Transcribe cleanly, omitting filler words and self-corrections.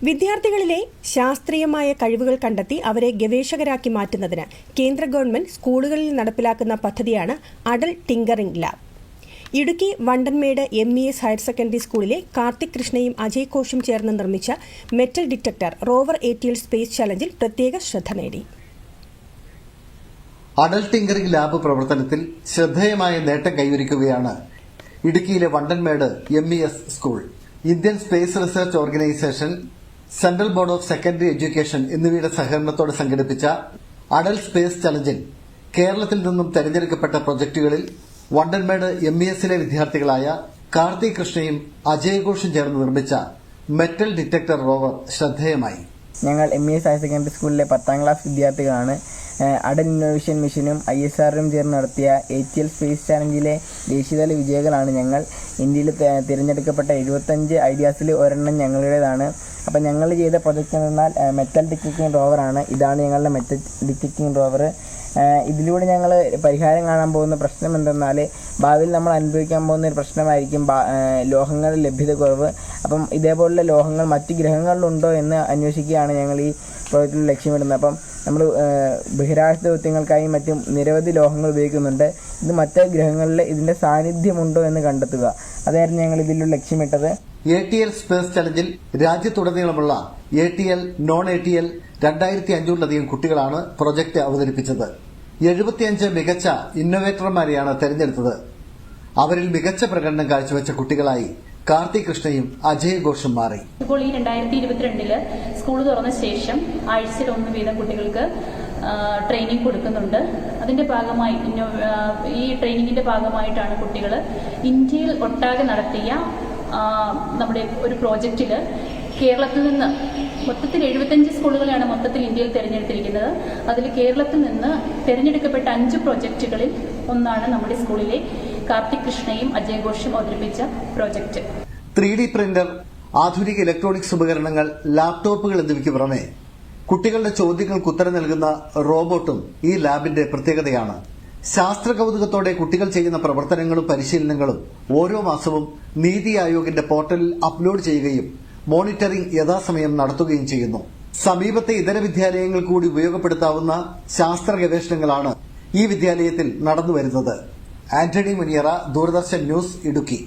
വിദ്യാർത്ഥികളിലെ ശാസ്ത്രീയമായ കഴിവുകൾ കണ്ടെത്തി അവരെ ഗവേഷകരാക്കി മാറ്റുന്നതിന് കേന്ദ്ര ഗവൺമെന്റ് സ്കൂളുകളിൽ നടപ്പിലാക്കുന്ന പദ്ധതിയാണ് Atal tinkering lab. Idukki Vandanmedu MES higher secondary സ്കൂളിലെ കാർത്തിക് കൃഷ്ണയും അജയ് ഘോഷും ചേർന്ന് നിർമ്മിച്ച metal detector rover ATL space ചലഞ്ചിൽ പ്രത്യേക ശ്രദ്ധ നേടി. അടൽ ടിങ്കറിംഗ് ലാബ് പ്രവർത്തനത്തിൽ ശ്രദ്ധേയമായ നേട്ടം കൈവരിക്കുകയാണ് ഇടുക്കിയിലെ Vandanmedu MES school. Indian space research organisation, central board of secondary education എന്നിവയുടെ സഹകരണത്തോടെ സംഘടിപ്പിച്ച അടൽ സ്പേസ് ചലഞ്ചിൽ കേരളത്തിൽ നിന്നും തെരഞ്ഞെടുക്കപ്പെട്ട പ്രൊജക്ടുകളിൽ വണ്ടൻമേട് MESലെ വിദ്യാർത്ഥികളായ കാർത്തിക് കൃഷ്ണയും അജയ് ഘോഷും ചേർന്ന് നിർമ്മിച്ച മെറ്റൽ ഡിറ്റക്ടർ റോവർ ശ്രദ്ധേയമായി. ഞങ്ങൾ MES ഹയർ സെക്കൻഡറി സ്കൂളിലെ 10ാം ക്ലാസ് വിദ്യാർത്ഥികളാണ്. അടൽ ഇന്നോവേഷൻ മിഷനും ISROയും ചേർന്ന് നടത്തിയ ATL സ്പേസ് ചാലഞ്ചിലെ ദേശീയതല വിജയികളാണ് ഞങ്ങൾ. ഇന്ത്യയിൽ തിരഞ്ഞെടുക്കപ്പെട്ട 75 ഐഡിയാസിൽ ഒരെണ്ണം ഞങ്ങളുടേതാണ്. അപ്പം ഞങ്ങൾ ചെയ്ത പ്രൊജക്റ്റ് എന്ന് പറഞ്ഞാൽ മെറ്റൽ ഡിറ്റക്ടിംഗ് റോവറാണ്. ഇതാണ് ഞങ്ങളുടെ മെറ്റൽ ഡിറ്റക്ടിംഗ് റോവർ. ഇതിലൂടെ ഞങ്ങൾ പരിഹാരം കാണാൻ പോകുന്ന പ്രശ്നം എന്തെന്നാൽ ഭാവിയിൽ നമ്മൾ അനുഭവിക്കാൻ പോകുന്ന ഒരു പ്രശ്നമായിരിക്കും ലോഹങ്ങളുടെ ലഭ്യത കുറവ്. അപ്പം ഇതേപോലുള്ള ലോഹങ്ങൾ മറ്റ് ഗ്രഹങ്ങളിലുണ്ടോ എന്ന് അന്വേഷിക്കുകയാണ് ഞങ്ങൾ ഈ പ്രോജക്റ്റിൽ ലക്ഷ്യമിടുന്നത്. അപ്പം നമ്മൾ ബഹിരാകാശ ദൗത്യങ്ങൾക്കായി മറ്റും നിരവധി ലോഹങ്ങൾ ഉപയോഗിക്കുന്നുണ്ട്. ഇത് മറ്റ് ഗ്രഹങ്ങളിൽ ഇതിന്റെ സാന്നിധ്യമുണ്ടോ എന്ന് കണ്ടെത്തുക. അതായിരുന്നു ഞങ്ങൾ ഇതിൽ ലക്ഷ്യമിട്ടത്. ATL സ്പേസ് ചലഞ്ചിൽ രാജ്യത്തുടനീളമുള്ള ATL, നോൺ ATL 2500-ലധികം കുട്ടികളാണ് പ്രൊജക്ട് അവതരിപ്പിച്ചത്. 75 മികച്ച ഇന്നോവേറ്റർമാരെയാണ് തെരഞ്ഞെടുത്തത്. അവരിൽ മികച്ച പ്രകടനം കാഴ്ചവെച്ച കുട്ടികളായി കാർത്തിക് കൃഷ്ണയും അജയ് ഘോഷും മാറി. ഇപ്പോൾ ഈ 2022 സ്കൂൾ തുറന്ന ശേഷം ആഴ്ചയിൽ 1 വീതം കുട്ടികൾക്ക് ട്രെയിനിങ് കൊടുക്കുന്നുണ്ട്. അതിന്റെ ഭാഗമായി ഈ ട്രെയിനിങ്ങിന്റെ ഭാഗമായിട്ടാണ് കുട്ടികൾ ഇന്ത്യയിൽ ഒട്ടാകെ നടത്തിയ നമ്മുടെ ഒരു പ്രോജക്റ്റിൽ കേരളത്തിൽ നിന്ന് മൊത്തത്തിൽ 75 സ്കൂളുകളെയാണ് മൊത്തത്തിൽ ഇന്ത്യയിൽ തിരഞ്ഞെടുത്തിരിക്കുന്നത്. അതിൽ കേരളത്തിൽ നിന്ന് തിരഞ്ഞെടുക്കപ്പെട്ട 5 പ്രോജക്റ്റുകളിൽ ഒന്നാണ് നമ്മുടെ സ്കൂളിലെ കാർത്തിക് കൃഷ്ണയും അജയ് ഘോഷും അവതരിപ്പിച്ച പ്രോജക്റ്റ്. 3D പ്രിന്റർ, ആധുനിക ഇലക്ട്രോണിക്സ് ഉപകരണങ്ങൾ, ലാപ്ടോപ്പുകൾ എന്നിവയ്ക്ക് പുറമെ കുട്ടികളുടെ ചോദ്യങ്ങൾക്ക് ഉത്തരം നൽകുന്ന റോബോട്ടും ഈ ലാബിന്റെ പ്രത്യേകതയാണ്. ശാസ്ത്ര കൗതുകത്തോടെ കുട്ടികൾ ചെയ്യുന്ന പ്രവർത്തനങ്ങളും പരിശീലനങ്ങളും ഓരോ മാസവും നീതി ആയോഗിന്റെ പോർട്ടലിൽ അപ്ലോഡ് ചെയ്യുകയും മോണിറ്ററിംഗ് യഥാസമയം നടത്തുകയും ചെയ്യുന്നു. സമീപത്തെ ഇതര വിദ്യാലയങ്ങൾ കൂടി ഉപയോഗപ്പെടുത്താവുന്ന ശാസ്ത്ര ഗവേഷണങ്ങളാണ് ഈ വിദ്യാലയത്തിൽ നടന്നുവരുന്നത്. ആന്റണി മുനിയറ, ദൂരദർശൻ ന്യൂസ്, ഇടുക്കി.